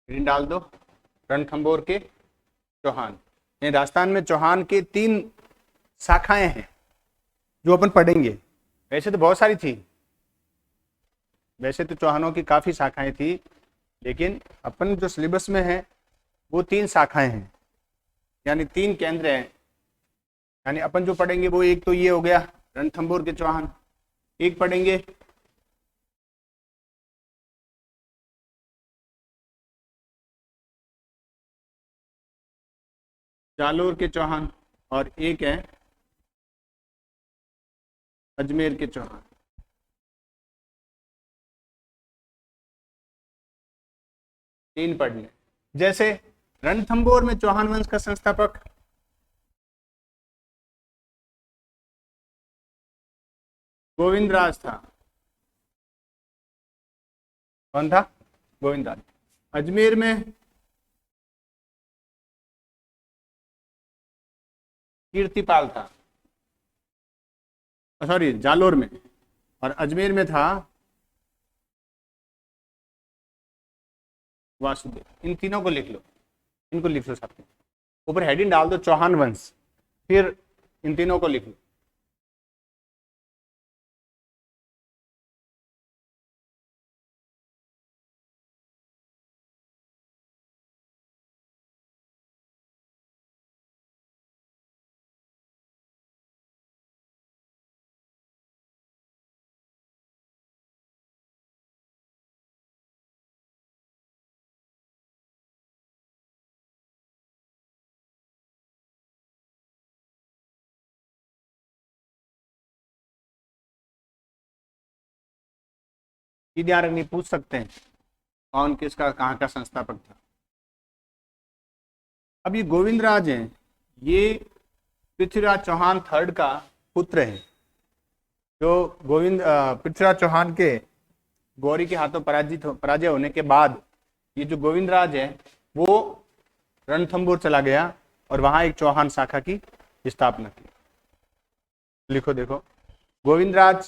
Green डाल दो। रणथंभौर के चौहान। राजस्थान में चौहान के 3 शाखाएं हैं जो अपन पढ़ेंगे। वैसे तो बहुत सारी थी, वैसे तो चौहानों की काफी शाखाएं थी, लेकिन अपन जो सिलेबस में है वो 3 शाखाएं हैं, यानी 3 केंद्र हैं। यानी अपन जो पढ़ेंगे वो एक तो ये हो गया रणथंभौर के चौहान, एक पढ़ेंगे जालोर के चौहान, और एक है अजमेर के चौहान। तीन पढ़ने। जैसे रणथंभौर में चौहान वंश का संस्थापक गोविंदराज था। कौन था? गोविंदराज। अजमेर में कीर्तिपाल था, सॉरी जालोर में, और अजमेर में था वासुदेव। इन तीनों को लिख लो, इनको लिख लो साथ में, ऊपर हेडिंग डाल दो चौहान वंश, फिर इन तीनों को लिख लो। ये ध्यान रखनी, पूछ सकते हैं कौन किसका कहाँ का संस्थापक था। अब ये गोविंदराज हैं, ये पृथ्वीराज चौहान थर्ड का पुत्र है। जो पृथ्वीराज चौहान के गौरी के हाथों पराजय होने के बाद ये जो गोविंदराज है वो रणथंभौर चला गया और वहां एक चौहान शाखा की स्थापना की। लिखो, देखो, गोविंदराज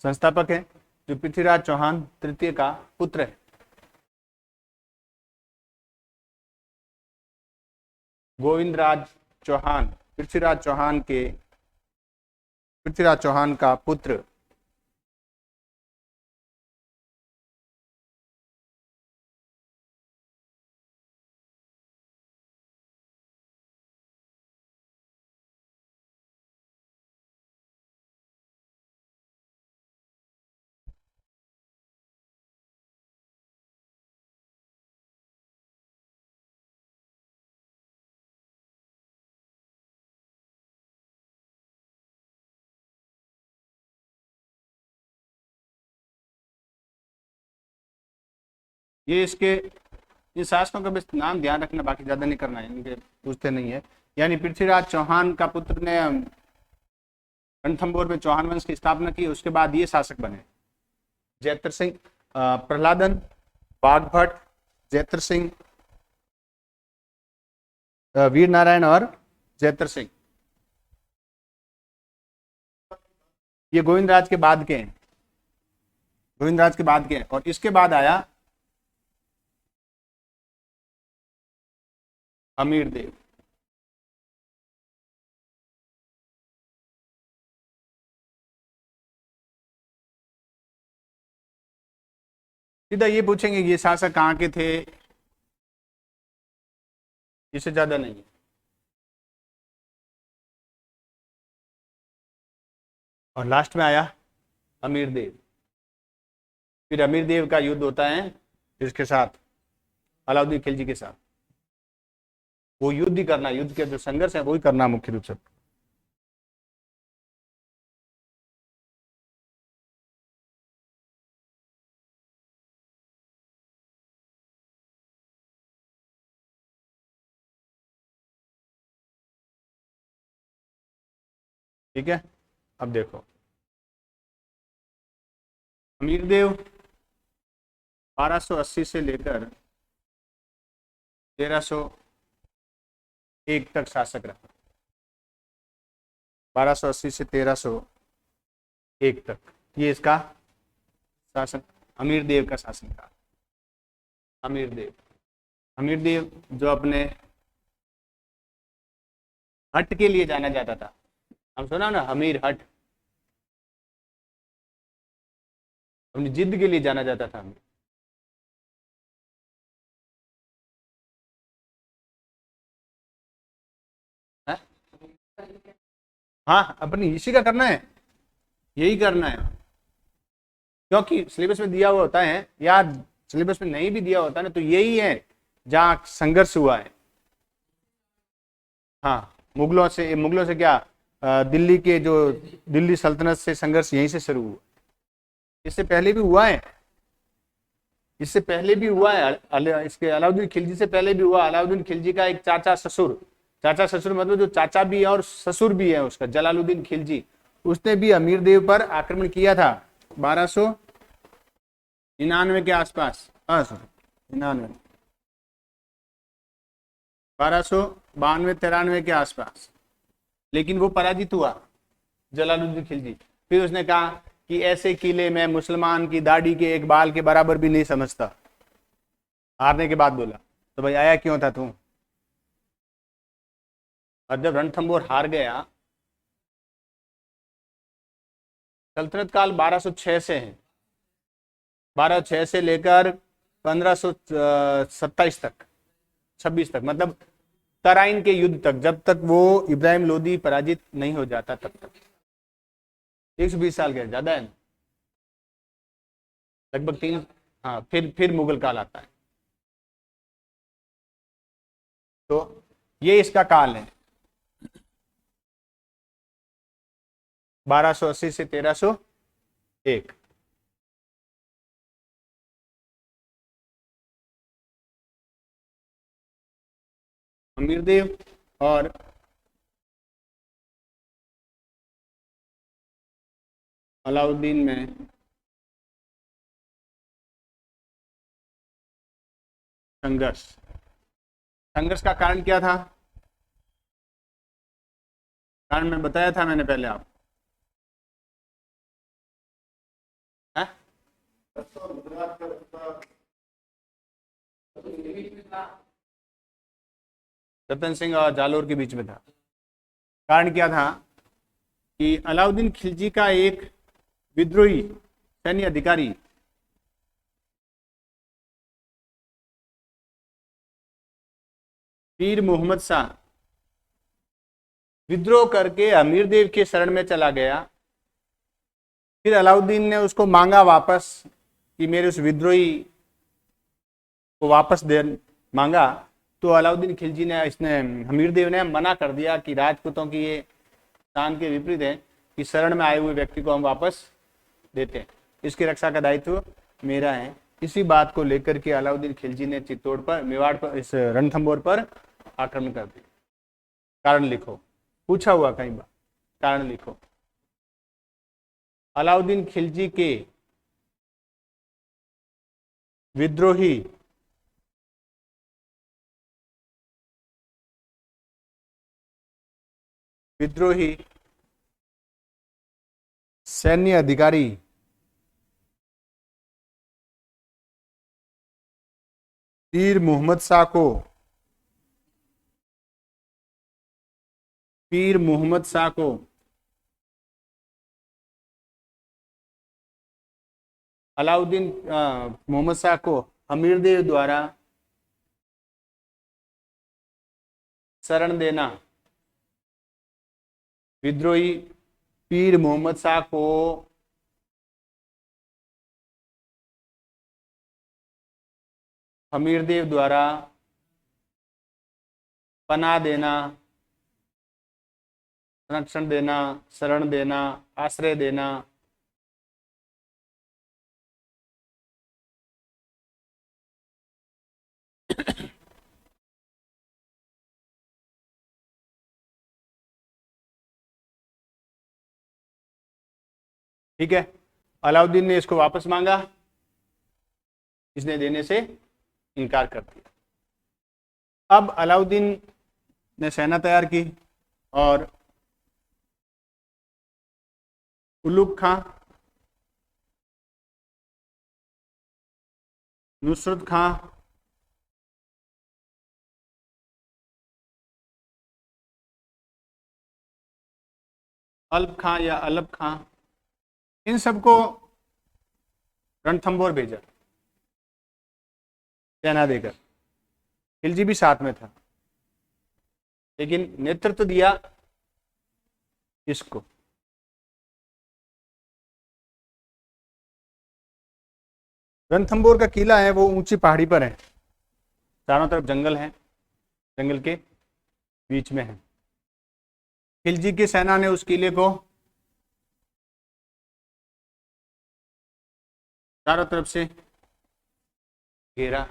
संस्थापक है जो पृथ्वीराज चौहान तृतीय का पुत्र है। गोविंदराज चौहान पृथ्वीराज चौहान का पुत्र। ये इसके इन शासकों का बस नाम ध्यान रखना, बाकी ज्यादा नहीं करना है, इनके पूछते नहीं है। यानी पृथ्वीराज चौहान का पुत्र ने रणथंभौर में चौहान वंश की स्थापना की। उसके बाद ये शासक बने जैत्र सिंह, प्रहलादन, बाघभट्ट, जैत्र सिंह, वीर नारायण और जैत्र सिंह। ये गोविंदराज के बाद के हैं, गोविंदराज के बाद के हैं। और इसके बाद आया अमीर देव। सीधा ये पूछेंगे ये शासक कहाँ के थे, इससे ज्यादा नहीं है। और लास्ट में आया अमीर देव। फिर अमीर देव का युद्ध होता है इसके साथ, अलाउद्दीन खिलजी के साथ। वो युद्ध ही करना, युद्ध के जो संघर्ष है वो ही करना मुख्य रूप से। ठीक है, अब देखो अमीर देव 1280 से लेकर 1301 तक शासक रहा। 1280 से 1301 तक ये इसका शासन, अमीर देव का शासन था। अमीर देव हमीरदेव जो अपने हट के लिए जाना जाता था, हम सुना ना, हमीर हट, अपनी जिद के लिए जाना जाता था। है? हाँ, अपनी इसी का करना है, यही करना है, क्योंकि सिलेबस में दिया हुआ होता है, या सिलेबस में नहीं भी दिया होता ना, तो यही है जहाँ संघर्ष हुआ है। हाँ, मुगलों से क्या, दिल्ली के जो दिल्ली सल्तनत से संघर्ष यहीं से शुरू हुआ। इससे पहले भी हुआ है, इससे पहले भी हुआ है, इसके अलाउद्दीन खिलजी से पहले भी हुआ। अलाउद्दीन खिलजी का एक चाचा ससुर मतलब जो चाचा भी है और ससुर भी है उसका, जलालुद्दीन खिलजी, उसने भी अमीर देव पर आक्रमण किया था 1299 के आसपास। हाँ सर, 99, 1292-93 के आसपास, लेकिन वो पराजित हुआ जलालुद्दीन खिलजी। फिर उसने कहा कि ऐसे किले में मुसलमान की दाढ़ी के एक बाल के बराबर भी नहीं समझता। हारने के बाद बोला, तो भाई आया क्यों था तू? और जब रणथंबोर हार गया, सल्तनत काल 1206 से है, 1206 से लेकर 1527 तक, 26 तक, मतलब तराइन के युद्ध तक, जब तक वो इब्राहिम लोदी पराजित नहीं हो जाता तब तक। 120 साल के, ज्यादा है लगभग 3। हाँ, फिर मुगल काल आता है। तो ये इसका काल है, 1280 से 1301। अमीरदेव और अलाउद्दीन में संघर्ष, संघर्ष का कारण क्या था? कारण मैं बताया था मैंने पहले आप, है? रतन सिंह और जालोर के बीच में था। कारण क्या था कि अलाउद्दीन खिलजी का एक विद्रोही सैन्य अधिकारी पीर मोहम्मद शाह विद्रोह करके अमीरदेव के शरण में चला गया। फिर अलाउद्दीन ने उसको मांगा वापस कि मेरे उस विद्रोही को वापस दे, मांगा, तो अलाउद्दीन खिलजी ने, इसने हमीरदेव ने मना कर दिया कि राजपूतों की ये शान के विपरीत है कि शरण में आए हुए व्यक्ति को हम वापस देते हैं, इसकी रक्षा का दायित्व मेरा है। इसी बात को लेकर के अलाउद्दीन खिलजी ने चित्तौड़ पर, मेवाड़ पर, इस रणथंबोर पर आक्रमण कर दिया। कारण लिखो, पूछा हुआ कई बार, कारण लिखो। अलाउद्दीन खिलजी के विद्रोही विद्रोही सैन्य अधिकारी पीर मोहम्मद शाह को अलाउद्दीन मोहम्मद शाह को अमीरदेव द्वारा शरण देना, विद्रोही पीर मोहम्मद शाह को अमीरदेव द्वारा पनाह देना, संरक्षण देना, शरण देना, आश्रय देना, ठीक है। अलाउद्दीन ने इसको वापस मांगा, इसने देने से इनकार कर दिया। अब अलाउद्दीन ने सेना तैयार की और उलुग खां, नुसरत खां अल्प खां या अलप खां, इन सबको रणथंभौर भेजा सेना देकर। खिलजी भी साथ में था, लेकिन नेतृत्व दिया इसको। रणथंभौर का किला है वो ऊंची पहाड़ी पर है, चारों तरफ जंगल है, जंगल के बीच में है। खिलजी की सेना ने उस किले को चारों तरफ से घेरा,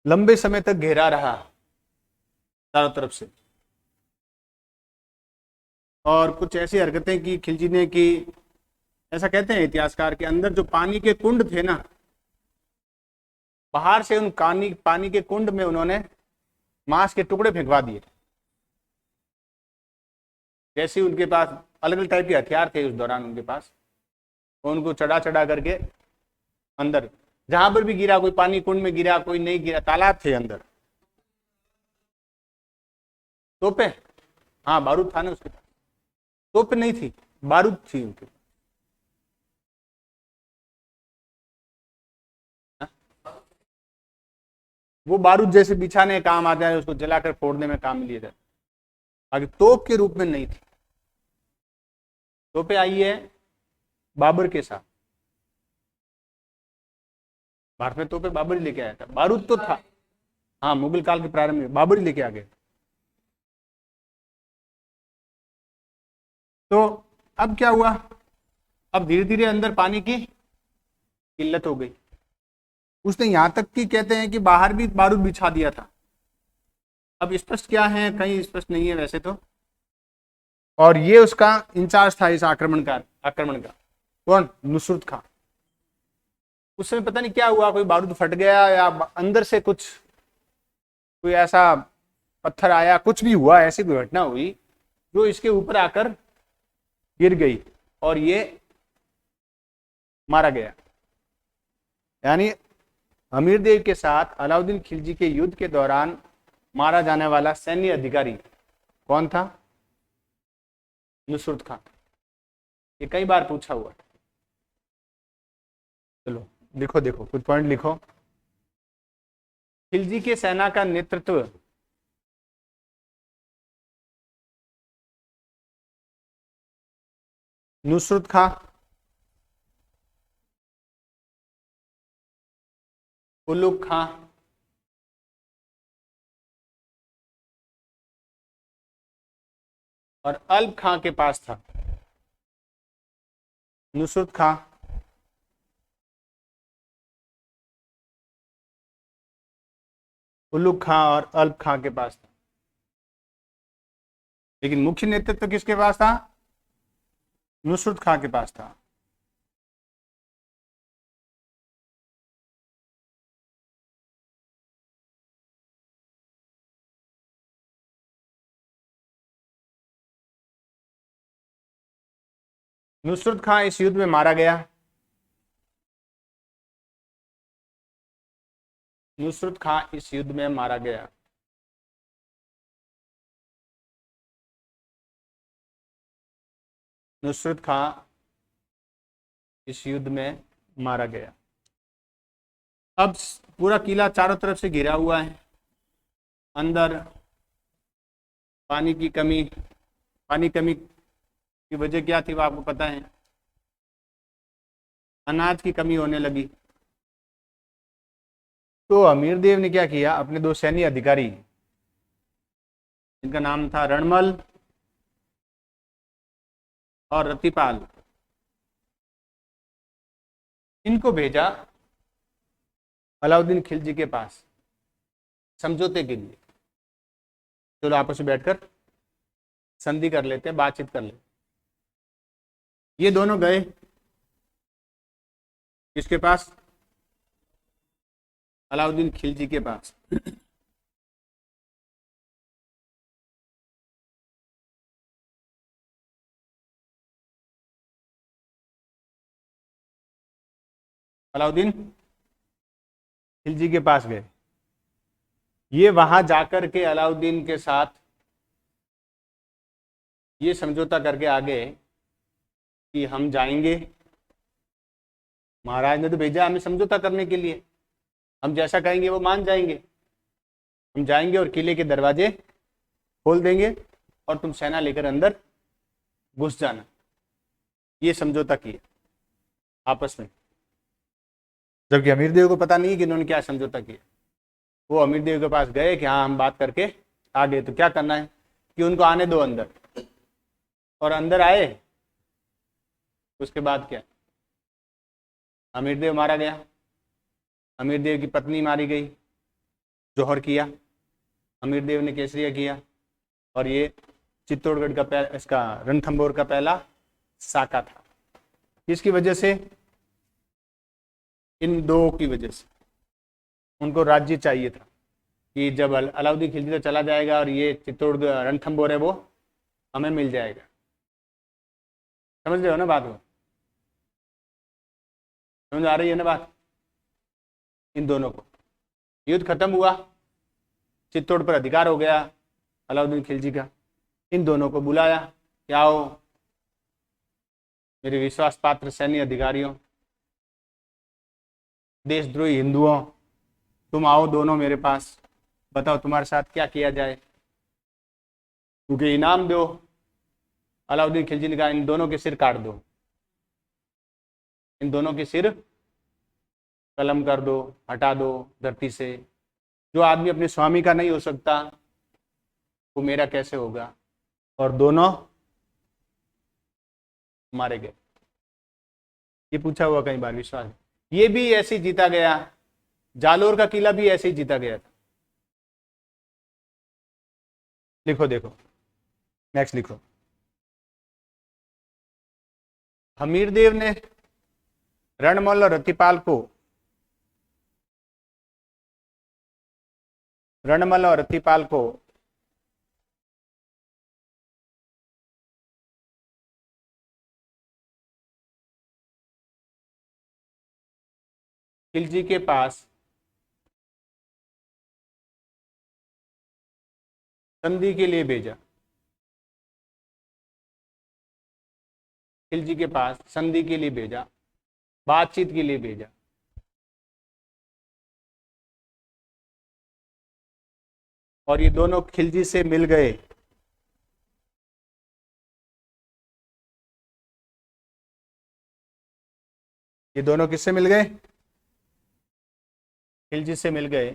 लंबे समय तक घेरा रहा चारों तरफ से, और कुछ ऐसी हरकतें की खिलजी ने कि ऐसा कहते हैं इतिहासकार के अंदर जो पानी के कुंड थे ना, बाहर से उन पानी के कुंड में उन्होंने मांस के टुकड़े फेंकवा दिए। जैसे उनके पास अलग अलग टाइप के हथियार थे उस दौरान उनके पास, उनको चढ़ा चढ़ा करके अंदर, जहां पर भी गिरा, कोई पानी कुंड में गिरा, कोई नहीं गिरा, तालाब थे अंदर। तोपे, हाँ बारूद था ना उसके पास, तोपे नहीं थी, बारूद थी उनके पास। वो बारूद जैसे बिछाने काम आते हैं, उसको जलाकर फोड़ने में काम लिए जाते, बाकी तोप के रूप में नहीं थी। तोपे आई है बाबर के साथ, भारत में तोपे बाबर ही लेके आया था, बारूद तो था हाँ मुगल काल के प्रारंभ में बाबर ही लेके आ गए। तो अब क्या हुआ, अब धीरे धीरे अंदर पानी की किल्लत हो गई। उसने यहां तक कि कहते हैं कि बाहर भी बारूद बिछा दिया था। अब स्पष्ट क्या है, कहीं स्पष्ट नहीं है वैसे तो। और ये उसका इंचार्ज था इस आक्रमण का कौन, नुसरत खां। उस समय पता नहीं क्या हुआ, कोई बारूद फट गया या अंदर से कुछ कोई ऐसा पत्थर आया, कुछ भी हुआ, ऐसी कोई घटना हुई जो इसके ऊपर आकर गिर गई और ये मारा गया। यानी अमीर देव के साथ अलाउद्दीन खिलजी के युद्ध के दौरान मारा जाने वाला सैन्य अधिकारी कौन था, नुसरत खां। ये कई बार पूछा हुआ। चलो देखो कुछ पॉइंट लिखो। खिलजी के सेना का नेतृत्व नुसरत खां, उलुग खां, और अल्प खां के पास था। नुसरत खां, उलुग खां और अल्प खां के पास था। लेकिन मुख्य नेतृत्व किसके पास था, नुसरत खां के पास था। नुसरत खां इस युद्ध में मारा गया। नुसरत खां इस युद्ध में मारा गया। नुसरत खां इस युद्ध में मारा गया। अब पूरा किला चारों तरफ से घिरा हुआ है, अंदर पानी की कमी की वजह क्या थी वो आपको पता है, अनाज की कमी होने लगी। तो अमीर देव ने क्या किया, अपने दो सैन्य अधिकारी जिनका नाम था रणमल और रतिपाल, इनको भेजा अलाउद्दीन खिलजी के पास समझौते के लिए। चलो आपस में बैठकर संधि कर लेते हैं, बातचीत कर लेते। ये दोनों गए किसके पास, अलाउद्दीन खिलजी के पास। अलाउद्दीन खिलजी के पास गए। ये वहां जाकर के अलाउद्दीन के साथ ये समझौता करके आगे कि हम जाएंगे, महाराज ने तो भेजा हमें समझौता करने के लिए, हम जैसा कहेंगे वो मान जाएंगे, हम जाएंगे और किले के दरवाजे खोल देंगे और तुम सेना लेकर अंदर घुस जाना। ये समझौता किया आपस में, जबकि अमीर देव को पता नहीं है कि इन्होंने क्या समझौता किया। वो अमीर देव के पास गए कि हाँ हम बात करके आ गए, तो क्या करना है कि उनको आने दो अंदर, और अंदर आए। उसके बाद क्या, अमीर देव मारा गया, अमीर देव की पत्नी मारी गई, जौहर किया, अमीर देव ने केसरिया किया, और ये चित्तौड़गढ़ का इसका रणथंभौर का पहला साका था। किसकी वजह से, इन दो की वजह से। उनको राज्य चाहिए था कि जब अलाउद्दीन खिलजी तो चला जाएगा और ये चित्तौड़गढ़ रणथंभौर है वो हमें मिल जाएगा। समझ रहे हो ना बात को, समझ आ रही है ना बात। इन दोनों को युद्ध खत्म हुआ, चित्तौड़ पर अधिकार हो गया अलाउद्दीन खिलजी का। इन दोनों को बुलाया कि आओ मेरे विश्वास पात्र सैन्य अधिकारियों, देशद्रोही हिंदुओं, तुम आओ दोनों मेरे पास, बताओ तुम्हारे साथ क्या किया जाए, क्योंकि इनाम दो। अलाउद्दीन खिलजी ने कहा इन दोनों के सिर काट दो, इन दोनों के सिर कलम कर दो, हटा दो धरती से। जो आदमी अपने स्वामी का नहीं हो सकता वो मेरा कैसे होगा। और दोनों मारे गए। ये पूछा हुआ कई बार, विश्वास। ये भी ऐसे ही जीता गया, जालोर का किला भी ऐसे ही जीता गया था। लिखो देखो, नेक्स्ट लिखो। हमीरदेव ने रणमल और रतिपाल को, रणमल और रतिपाल को खिलजी के पास संधि के लिए भेजा, खिलजी के पास संधि के लिए भेजा, बातचीत के लिए भेजा। और ये दोनों खिलजी से मिल गए। ये दोनों किससे मिल गए, खिलजी से मिल गए।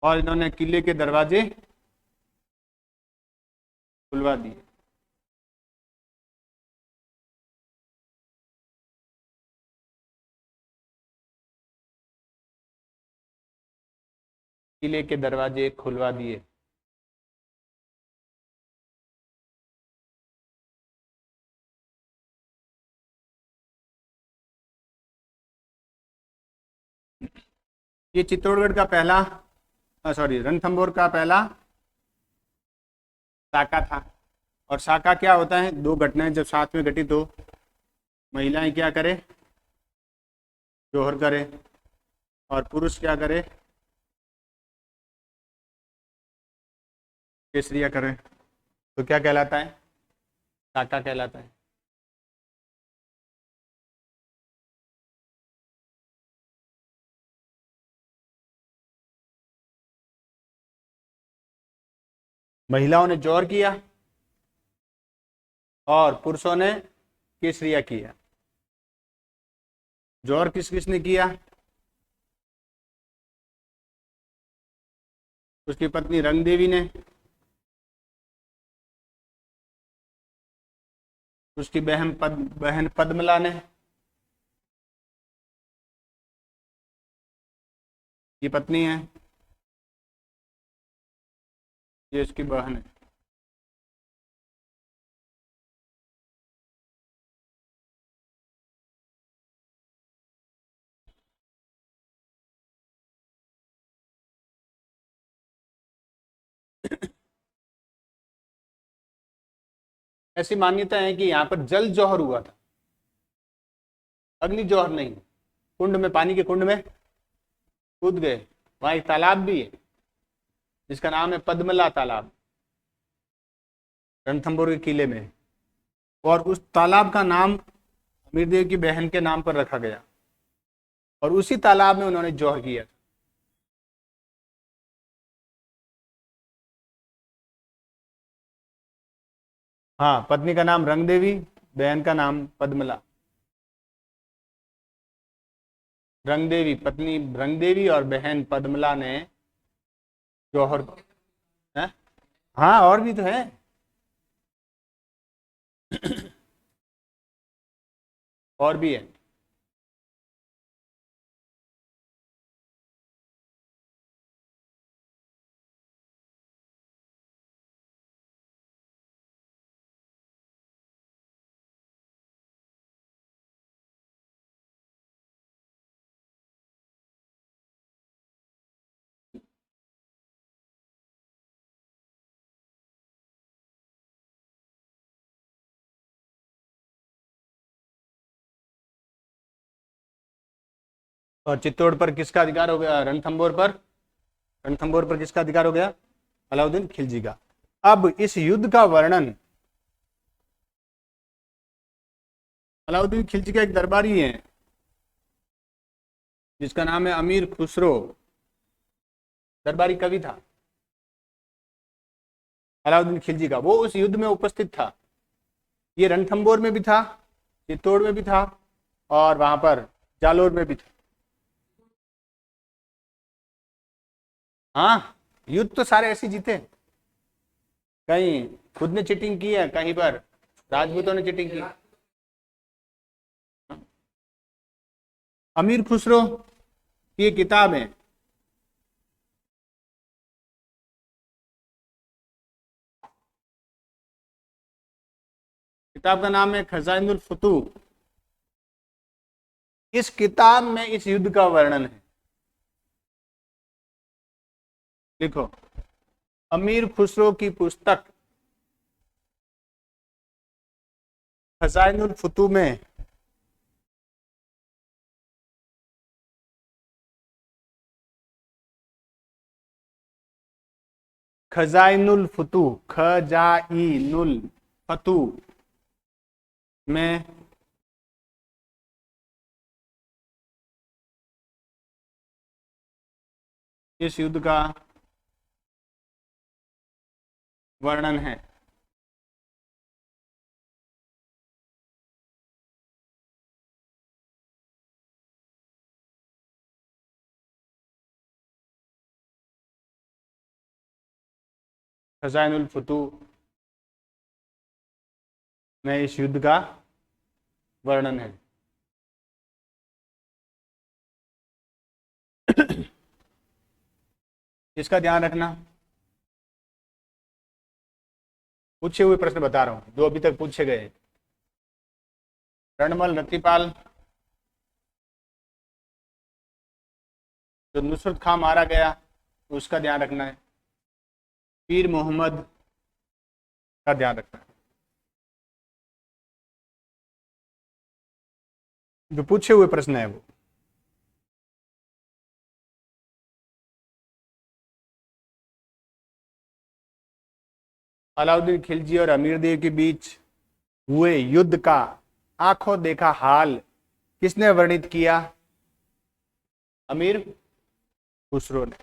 और इन्होंने किले के दरवाजे खुलवा दिए। किले के दरवाजे खुलवा दिए। ये चित्तौड़गढ़ का पहला, सॉरी, रणथंभौर का पहला साका था। और साका क्या होता है, दो घटनाएं जब साथ में घटित हो, महिलाएं क्या करे, जौहर करे, और पुरुष क्या करे, केसरिया करे, तो क्या कहलाता है, साका कहलाता है। महिलाओं ने जौहर किया और पुरुषों ने केसरिया किया। जौहर किस किसने किया, उसकी पत्नी रंगदेवी ने, उसकी बहन पद्मला ने, ये पत्नी है, ये उसकी बहन है। ऐसी मान्यता है कि यहाँ पर जल जौहर हुआ था, अग्नि जौहर नहीं। कुंड में, पानी के कुंड में कूद गए। वहां एक तालाब भी है जिसका नाम है पद्मला तालाब, रणथंभौर के किले में। और उस तालाब का नाम अमीरदेव की बहन के नाम पर रखा गया, और उसी तालाब में उन्होंने जौहर किया। हाँ, पत्नी का नाम रंगदेवी, बहन का नाम पद्मला। रंगदेवी, पत्नी रंगदेवी और बहन पद्मला ने जौहर है। हाँ, और भी तो है। और भी है। और चित्तौड़ पर किसका अधिकार हो गया? रणथंभौर पर। रणथंभौर पर किसका अधिकार हो गया? अलाउद्दीन खिलजी का। अब इस युद्ध का वर्णन, अलाउद्दीन खिलजी का एक दरबारी है जिसका नाम है अमीर खुसरो, दरबारी कवि था अलाउद्दीन खिलजी का। वो उस युद्ध में उपस्थित था। ये रणथंभौर में भी था, चित्तौड़ में भी था, और वहां पर जालोर में भी था। हाँ, युद्ध तो सारे ऐसे जीते। कहीं खुद ने चीटिंग की है, कहीं पर राजपूतों ने चीटिंग की। अमीर खुसरो की ये किताब है। किताब का नाम है खजाइनुल फुतूह। इस किताब में इस युद्ध का वर्णन है। देखो, अमीर खुसरो की पुस्तक खजाइनुल फुतूह में खजाइनुल फुतूह, खजाइनुल फतूह में इस युद्ध का वर्णन है। खजाइनुल फुतूह में इस युद्ध का वर्णन है। इसका ध्यान रखना। पूछे हुए प्रश्न बता रहा हूं, जो अभी तक पूछे गए। रणमल नतीपाल, जो नुसरत खां मारा गया, उसका ध्यान रखना है। पीर मोहम्मद का ध्यान रखना है। जो पूछे हुए प्रश्न है वो। अलाउद्दीन खिलजी और अमीरदेव के बीच हुए युद्ध का आंखों देखा हाल किसने वर्णित किया? अमीर खुसरो ने।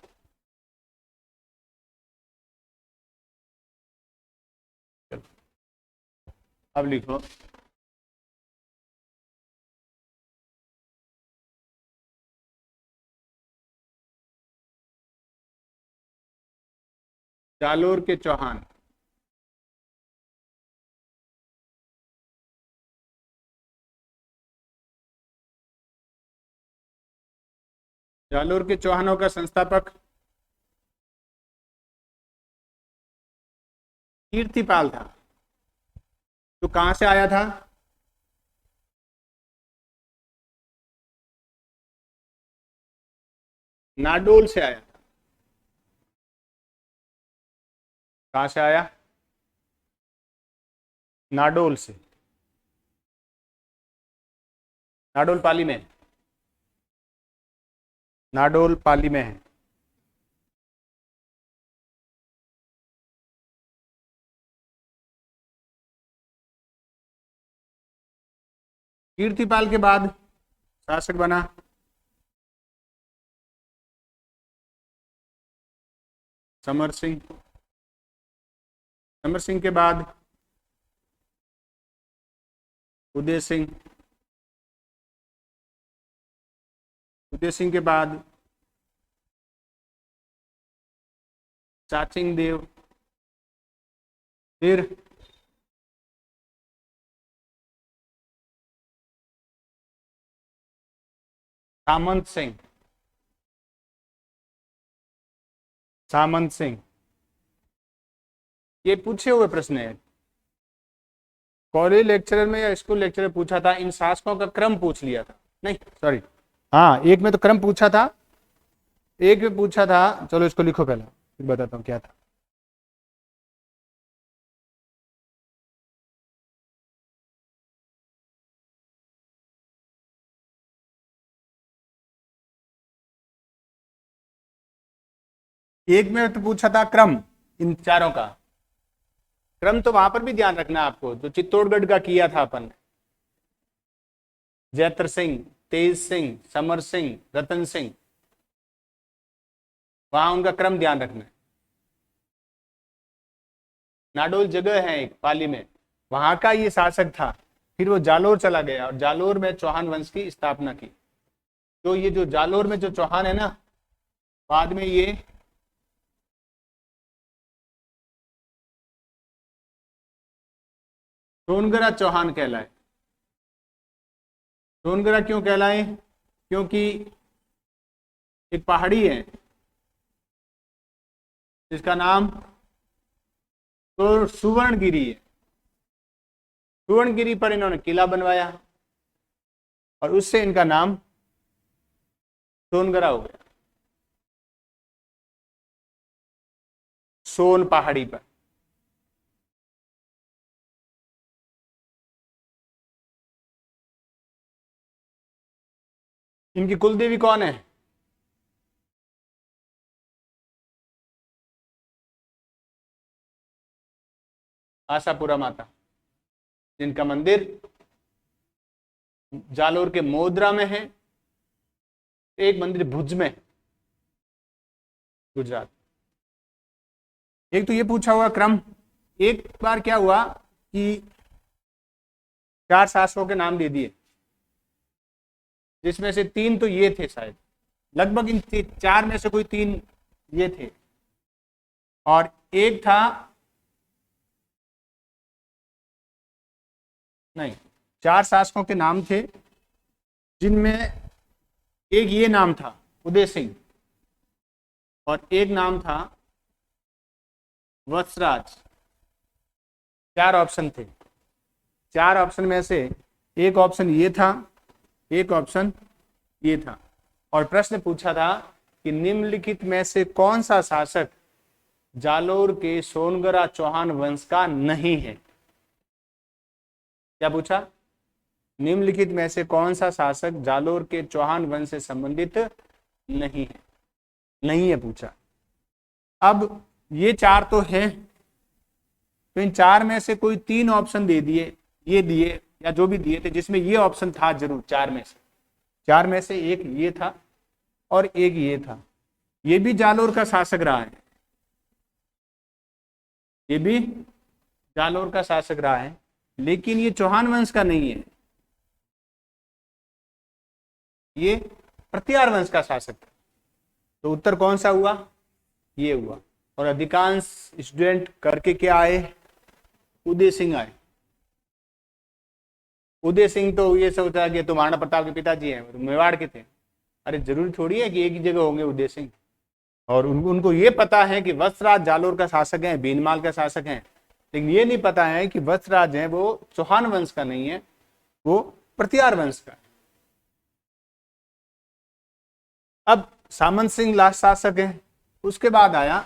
अब लिखो, जालोर के चौहान। जालोर के चौहानों का संस्थापक कीर्तिपाल था, जो कहां से आया था? नाडोल से आया था। कहां से आया? नाडोल से। नाडोल पाली में, नाडोल पाली में है। कीर्तिपाल के बाद शासक बना समर सिंह। समर सिंह के बाद उदय सिंह। उदय सिंह के बाद चाचिंग देव। फिर सामंत सिंह। सामंत सिंह। ये पूछे हुए प्रश्न है, कॉलेज लेक्चरर में या स्कूल लेक्चरर पूछा था, इन शासकों का क्रम पूछ लिया था। नहीं सॉरी, हाँ एक में तो क्रम पूछा था, एक में पूछा था। चलो इसको लिखो पहले, फिर बताता हूँ क्या था। एक में तो पूछा था क्रम, इन चारों का क्रम तो वहां पर भी ध्यान रखना आपको, जो चित्तौड़गढ़ का किया था अपन ने, जैत्र सिंह, तेज सिंह, समर सिंह, रतन सिंह, वहां उनका क्रम ध्यान रखना है। नाडोल जगह है एक पाली में, वहां का ये शासक था। फिर वो जालोर चला गया और जालोर में चौहान वंश की स्थापना की। तो ये जो जालोर में जो चौहान है ना, बाद में ये सोनगरा चौहान कहलाए। सोनगरा क्यों कहलाए? क्योंकि एक पहाड़ी है जिसका नाम तो सुवर्णगिरी है। सुवर्णगिरी पर इन्होंने किला बनवाया और उससे इनका नाम सोनगरा हो गया। सोन पहाड़ी पर। इनकी कुलदेवी कौन है? आशापुरा माता, जिनका मंदिर जालोर के मोदरा में है, एक मंदिर भुज में, गुजरात। एक तो ये पूछा हुआ क्रम। एक बार क्या हुआ कि 4 शासकों के नाम दे दिए, जिसमें से 3 तो ये थे शायद, लगभग इन 4 में से कोई 3 ये थे और एक था, नहीं 4 शासकों के नाम थे जिनमें एक ये नाम था उदय सिंह और एक नाम था वत्सराज। 4 ऑप्शन थे। 4 ऑप्शन में से एक ऑप्शन ये था, एक ऑप्शन ये था और प्रश्न पूछा था कि निम्नलिखित में से कौन सा शासक जालोर के सोनगरा चौहान वंश का नहीं है। क्या पूछा? निम्नलिखित में से कौन सा शासक जालोर के चौहान वंश से संबंधित नहीं है, नहीं है पूछा। अब ये 4 तो है, तो इन 4 में से कोई 3 ऑप्शन दे दिए, ये दिए या जो भी दिए थे, जिसमें ये ऑप्शन था जरूर। 4 में से एक ये था और एक ये था। ये भी जालोर का शासक रहा है, ये भी जालोर का शासक रहा है, लेकिन ये चौहान वंश का नहीं है, ये प्रतिहार वंश का शासक था। तो उत्तर कौन सा हुआ? ये हुआ। और अधिकांश स्टूडेंट करके क्या आए? उदय सिंह आए। उदय सिंह तो ये सोचा है कि तो महाराणा प्रताप के पिताजी हैं, तो मेवाड़ के थे। अरे जरूरी थोड़ी है कि एक ही जगह होंगे उदय सिंह। और उनको ये पता है कि वत्सराज जालोर का शासक है, भीनमाल का शासक है, लेकिन ये नहीं पता है कि वत्सराज है वो चौहान वंश का नहीं है, वो प्रतिहार वंश का है। अब सामंत सिंह लास्ट शासक है, उसके बाद आया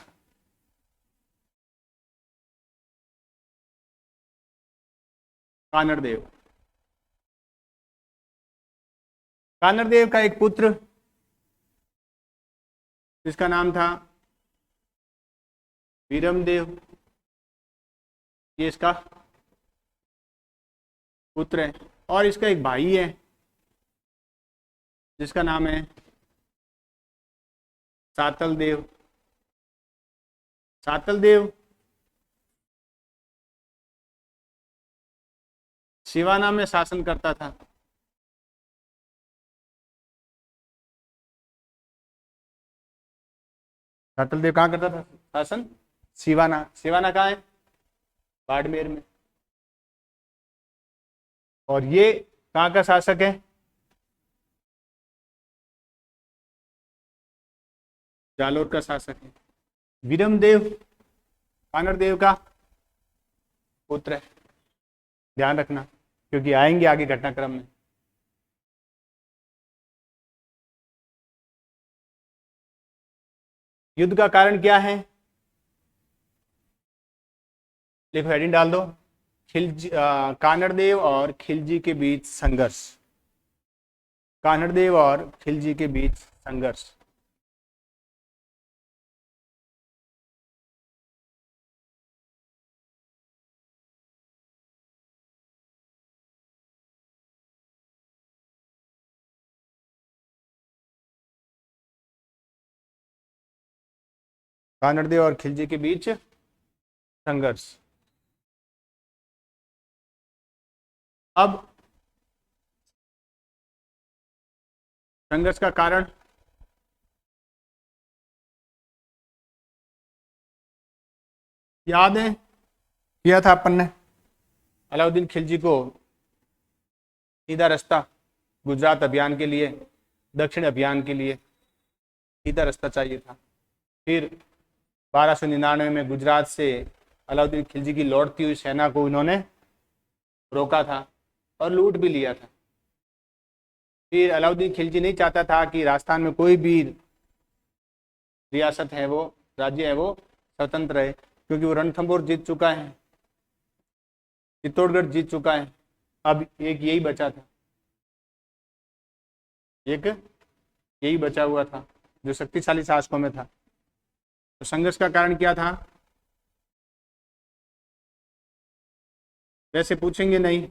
कानरदेव। कानरदेव का एक पुत्र जिसका नाम था वीरमदेव, ये इसका पुत्र है। और इसका एक भाई है जिसका नाम है सातलदेव। सातलदेव सिवाना में शासन करता था। सातलदेव कहाँ करता था शासन? सिवाना। सिवाना कहाँ है? बाड़मेर में। और ये कहाँ का शासक है? जालोर का शासक है। वीरमदेव कानरदेव का पुत्र है, ध्यान रखना क्योंकि आएंगे आगे घटनाक्रम में। युद्ध का कारण क्या है? लिखो, हेडिंग डाल दो, कानरदेव और खिलजी के बीच संघर्ष। कानरदेव और खिलजी के बीच संघर्ष। कानरदेव और खिलजी के बीच संघर्ष। अब संघर्ष का कारण याद है, किया था अपन ने। अलाउद्दीन खिलजी को सीधा रास्ता गुजरात अभियान के लिए, दक्षिण अभियान के लिए सीधा रास्ता चाहिए था। फिर 1299 में गुजरात से अलाउद्दीन खिलजी की लौटती हुई सेना को इन्होंने रोका था और लूट भी लिया था। फिर अलाउद्दीन खिलजी नहीं चाहता था कि राजस्थान में कोई भी रियासत है, वो राज्य है, वो स्वतंत्र है, क्योंकि वो रणथंभौर जीत चुका है, चित्तौड़गढ़ जीत चुका है। अब एक यही बचा था, एक यही बचा हुआ था जो शक्तिशाली शासकों में था। तो संघर्ष का कारण क्या था? वैसे पूछेंगे नहीं।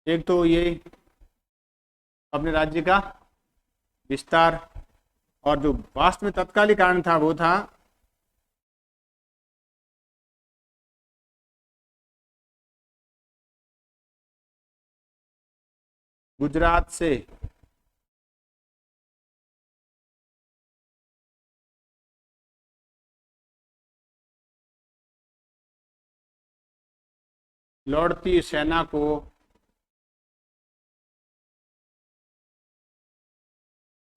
एक तो ये अपने राज्य का विस्तार, और जो वास्तव में तत्कालिक कारण था वो था गुजरात से लौटती सेना को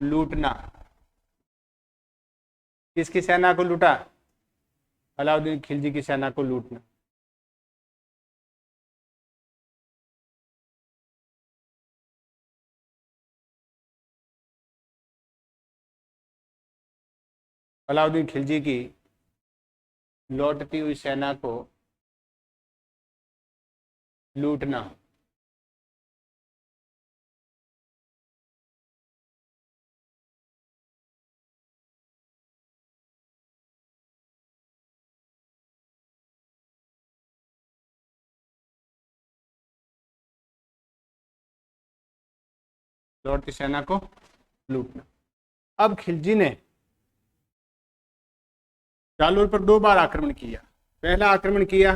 लूटना। किसकी सेना को लूटा? अलाउद्दीन खिलजी की सेना को लूटना। अलाउद्दीन खिलजी की लौटती हुई सेना को लूटना। लौटती सेना को लूटना। अब खिलजी ने जालोर पर 2 बार आक्रमण किया। पहला आक्रमण किया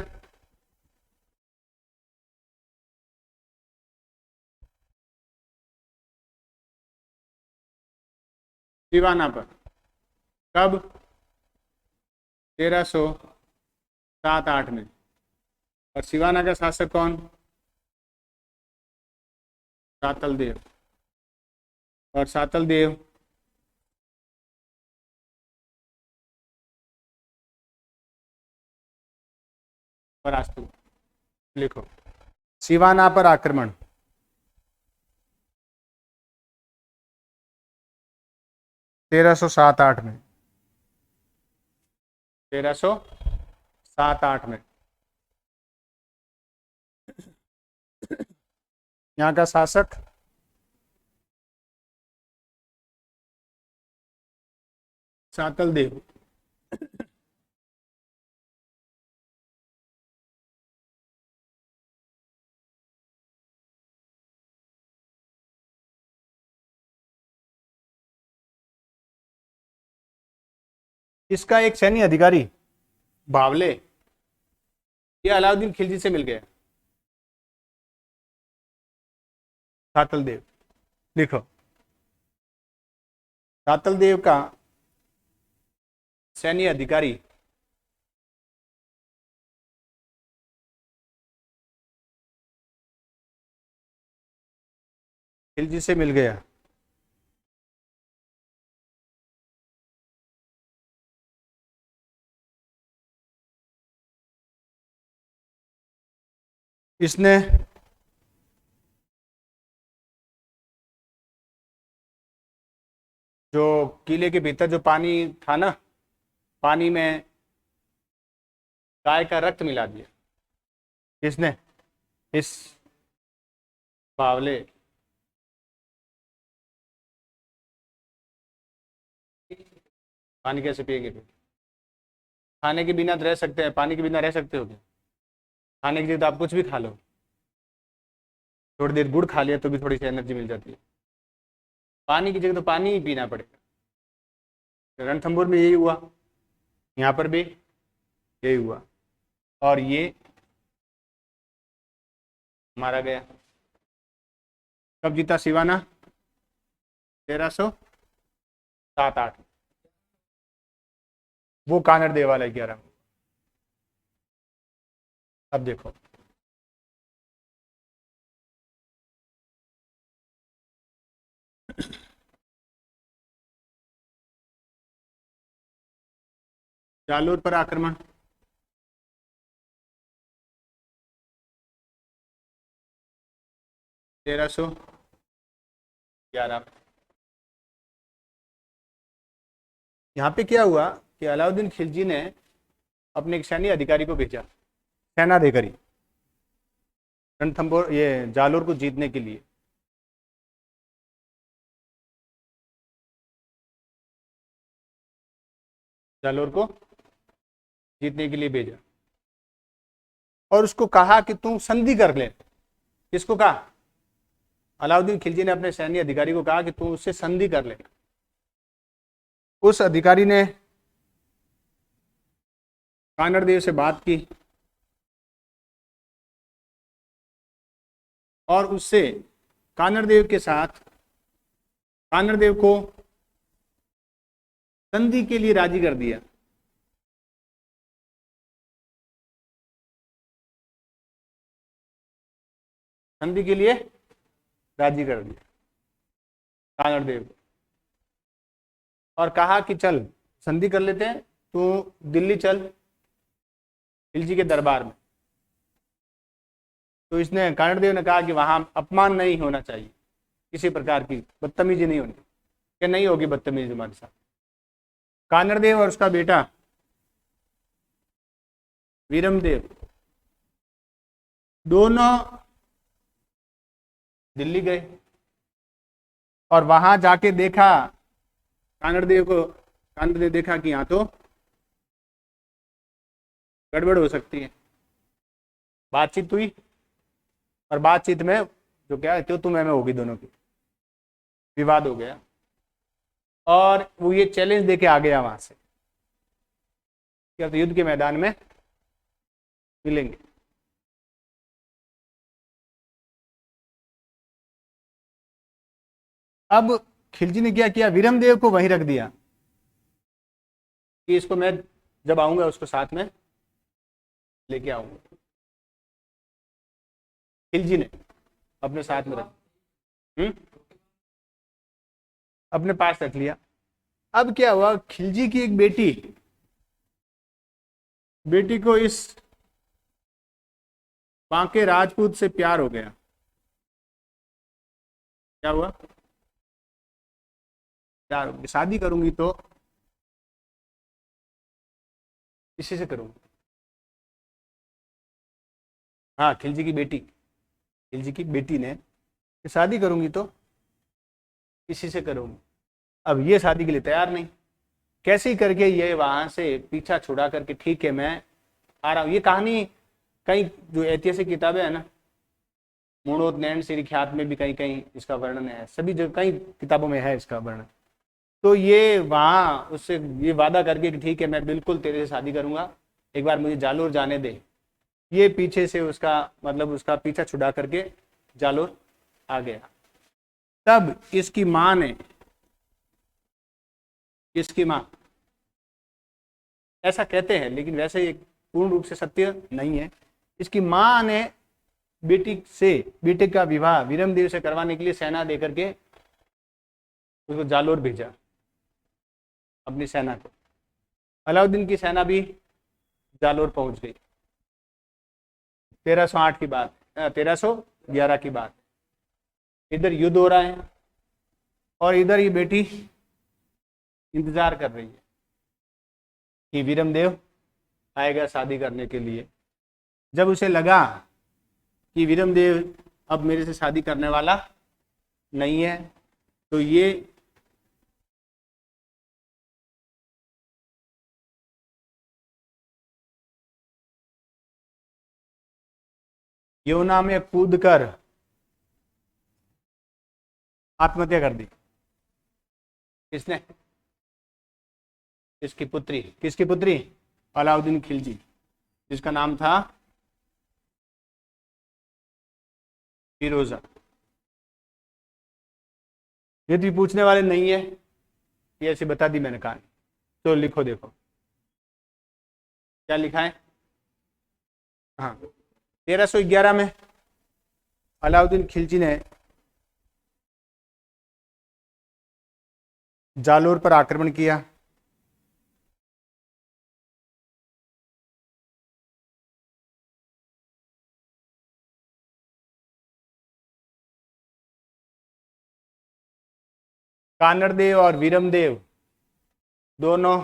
सिवाना पर। कब? 1307-8 में। और सिवाना का शासक कौन? सातलदेव। और सातलदेव परास्त हुआ। लिखो, सिवाना पर आक्रमण 1307-8 में। 1307-8 में यहाँ का शासक सातल देव। इसका एक सैन्य अधिकारी बावले, ये अलाउद्दीन खिलजी से मिल गया। सातल देव, लिखो सातल देव का सैन्य अधिकारी खिलजी से मिल गया। इसने जो किले के भीतर जो पानी था ना, पानी में गाय का रक्त मिला दिया। किसने? इस बावले। पानी कैसे पिएंगे फिर? खाने के बिना तो रह सकते हैं, पानी के बिना रह सकते हो क्या? खाने की जगह तो आप कुछ भी खा लो, थोड़ी देर गुड़ खा लिया तो भी थोड़ी सी एनर्जी मिल जाती है। पानी की जगह तो पानी ही पीना पड़ेगा। रणथंभौर में यही हुआ, यहाँ पर भी यही हुआ, और ये मारा गया। कब जीता सिवाना? 1307-8। वो कानड़ देव वाला 11। अब देखो जालोर पर आक्रमण। तेरह सौ 11। यहाँ पे क्या हुआ कि अलाउद्दीन खिलजी ने अपने एक सैन्य अधिकारी को भेजा, सेनाधिकारी, रणथंभौर ये जालोर को जीतने के लिए। जालोर को जीतने के लिए भेजा और उसको कहा कि तू संधि कर ले। किसको कहा? अलाउद्दीन खिलजी ने अपने सैन्य अधिकारी को कहा कि तू उससे संधि कर ले। उस अधिकारी ने कानड़ देव से बात की और उससे कानड़ देव के साथ कानड़ देव को संधि के लिए राजी कर दिया। संधि के लिए राजी कर दिया कानड़ देव को, और कहा कि चल संधि कर लेते हैं, तू दिल्ली चल खिलजी के दरबार में। तो इसने कानड़ देव ने कहा कि वहां अपमान नहीं होना चाहिए, किसी प्रकार की बदतमीजी नहीं होनी, कि नहीं होगी बदतमीजी हमारे साथ। कानड़ देव और उसका बेटा वीरमदेव दोनों दिल्ली गए और वहां जाके देखा कानड़ देव देखा कि यहाँ तो गड़बड़ हो सकती है। बातचीत हुई और बातचीत में जो क्या है, तो तुम में होगी, दोनों की विवाद हो गया और वो ये चैलेंज देके आ गया वहां से, क्या तो युद्ध के मैदान में मिलेंगे। अब खिलजी ने क्या किया? वीरमदेव को वहीं रख दिया कि इसको मैं जब आऊंगा उसको साथ में लेके आऊंगा। खिलजी ने अपने साथ में रख, अपने पास रख लिया। अब क्या हुआ? खिलजी की एक बेटी को इस बांके राजपूत से प्यार हो गया। क्या हुआ? प्यार हो गया। शादी करूंगी तो इसी से करूंगी। हाँ, खिलजी की बेटी ने कि शादी करूंगी तो इसी से करूंगी। अब ये शादी के लिए तैयार नहीं, कैसे करके ये वहां से पीछा छुड़ा करके ठीक है मैं आ रहा हूँ। ये कहानी कई जो ऐतिहासिक किताबें है ना, मूणोत नैन श्री ख्यात में भी कहीं कहीं इसका वर्णन है, सभी जो कई किताबों में है इसका वर्णन। तो ये वहां उससे ये वादा करके कि ठीक है मैं बिल्कुल तेरे से शादी करूंगा, एक बार मुझे जालोर जाने दे। ये पीछे से उसका मतलब उसका पीछा छुड़ा करके जालोर आ गया। तब इसकी माँ ने, इसकी माँ, ऐसा कहते हैं लेकिन वैसे ये पूर्ण रूप से सत्य नहीं है, इसकी माँ ने बेटे का विवाह वीरमदेव से करवाने के लिए सेना देकर के उसको जालोर भेजा, अपनी सेना को। अलाउद्दीन की सेना भी जालोर पहुंच गई। 1308 की बात, 1311 की बात। इधर युद्ध हो रहा है और इधर ये बेटी इंतजार कर रही है कि वीरमदेव आएगा शादी करने के लिए। जब उसे लगा कि वीरमदेव अब मेरे से शादी करने वाला नहीं है, तो ये यमुना में कूदकर आत्महत्या कर दी। किसने? इसकी पुत्री। किसकी पुत्री? अलाउद्दीन खिलजी, जिसका नाम था फिरोजा। यदि पूछने वाले नहीं है, ये ऐसे बता दी मैंने कहानी। तो लिखो, देखो क्या लिखा है। हाँ, 1311 में अलाउद्दीन खिलजी ने जालोर पर आक्रमण किया। कानरदेव और वीरमदेव दोनों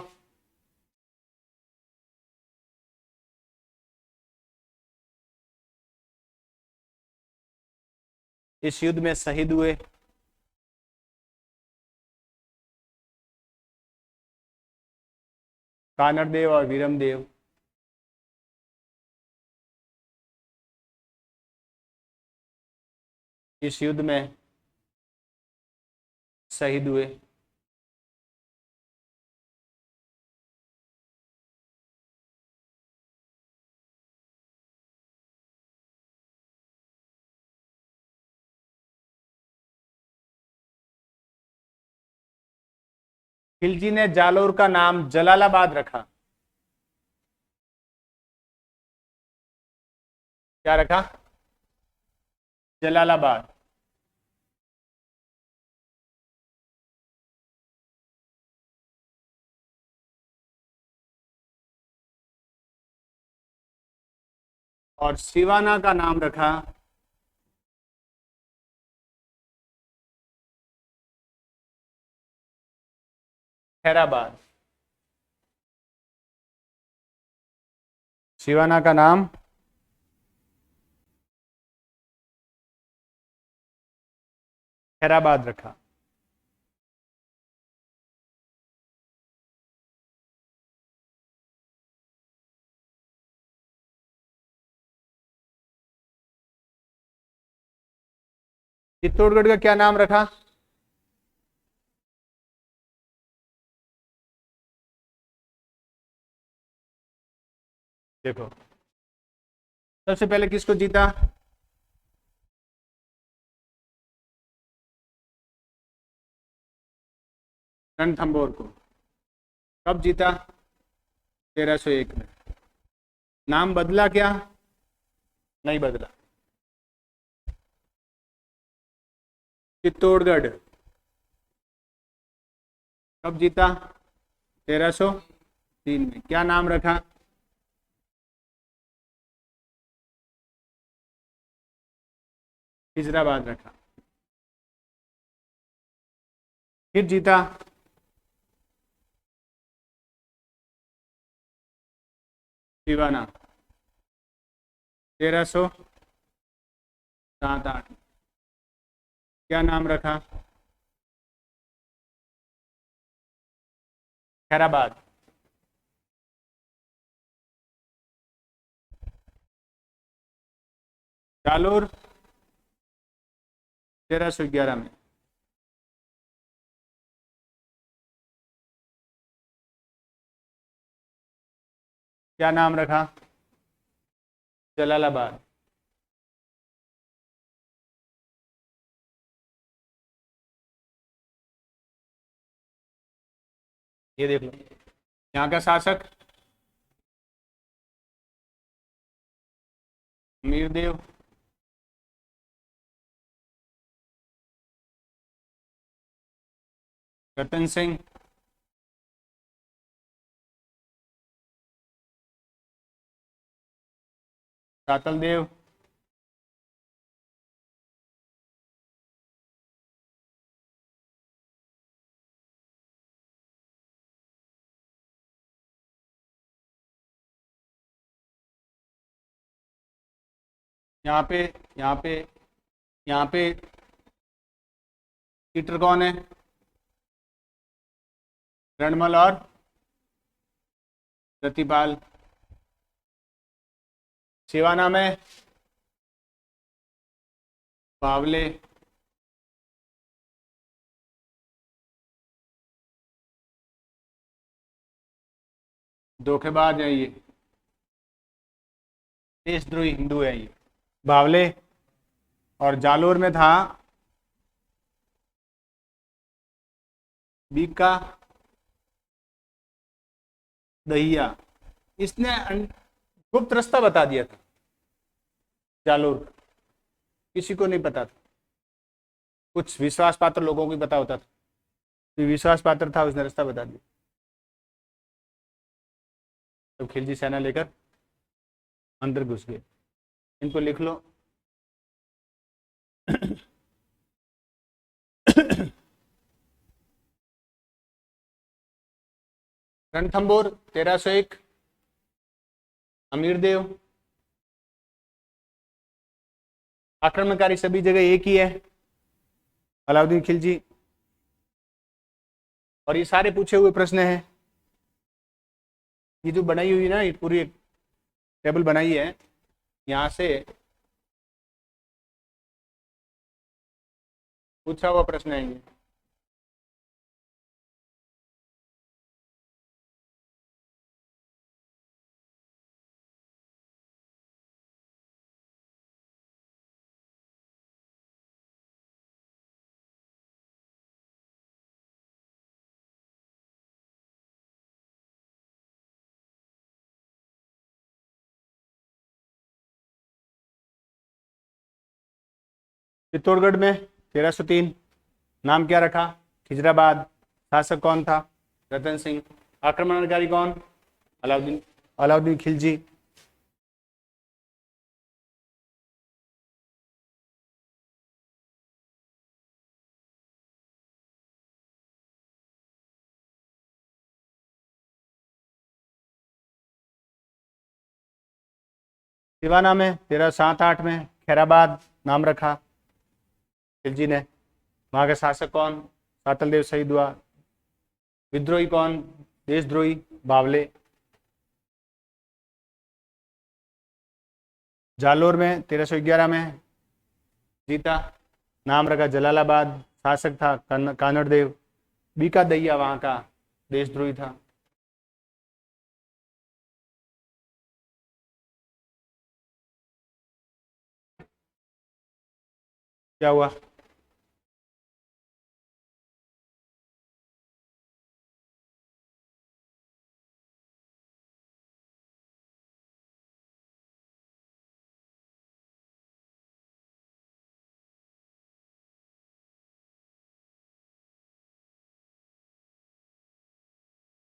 इस युद्ध में शहीद हुए। कानरदेव और वीरमदेव इस युद्ध में शहीद हुए। खिलजी ने जालोर का नाम जलालाबाद रखा। क्या रखा? जलालाबाद। और सिवाना का नाम रखा खैराबाद। सिवाना का नाम खैराबाद रखा। चित्तौड़गढ़ का क्या नाम रखा? देखो, सबसे पहले किसको जीता? रणथंभौर को। कब जीता? 1301 में। नाम बदला क्या? नहीं बदला। चित्तौड़गढ़ कब जीता? 1303 में। क्या नाम रखा? खिजराबाद रखा। फिर जीता दीवाना 1307-8। क्या नाम रखा? खैराबाद। जालोर 1311 में। क्या नाम रखा? जलालाबाद। ये देख लो, यहाँ का शासक मीरदेव। रतन सिंह। सातल देव। यहाँ पे यहाँ पे यहाँ पे टीटर कौन है? रणमल और रतिपाल। सेवा नाम है बावले। धोखेबाज है ये, देशद्रोही हिंदू है ये बावले। और जालोर में था बीका दहिया। इसने गुप्त रास्ता बता दिया था जालोर का, किसी को नहीं पता था। कुछ विश्वास पात्र लोगों को ही पता होता था, जो विश्वास पात्र था उसने रास्ता बता दिया। तो खिलजी सेना लेकर अंदर घुस गए। इनको लिख लो। रणथंबोर 1301, अमीरदेव। आक्रमणकारी सभी जगह एक ही है, अलाउद्दीन खिलजी। और ये सारे पूछे हुए प्रश्न हैं। ये जो बनाई हुई ना, ये पूरी एक टेबल बनाई है, यहां से पूछा हुआ प्रश्न है ये। चित्तौड़गढ़ में 1303, नाम क्या रखा? खिजराबाद। शासक कौन था? रतन सिंह। आक्रमणकारी कौन? अलाउद्दीन अलाउद्दीन खिलजी। सिवाना में 1307-8 में खैराबाद नाम रखा खिलजी ने। वहां के शासक कौन? सातल देव शहीद हुआ। विद्रोही कौन? देशद्रोही बावले। जालोर में 1311 में जीता, नाम रखा जलालाबाद। शासक था कानड़ देव। बीका दैया वहां का देशद्रोही था। क्या हुआ?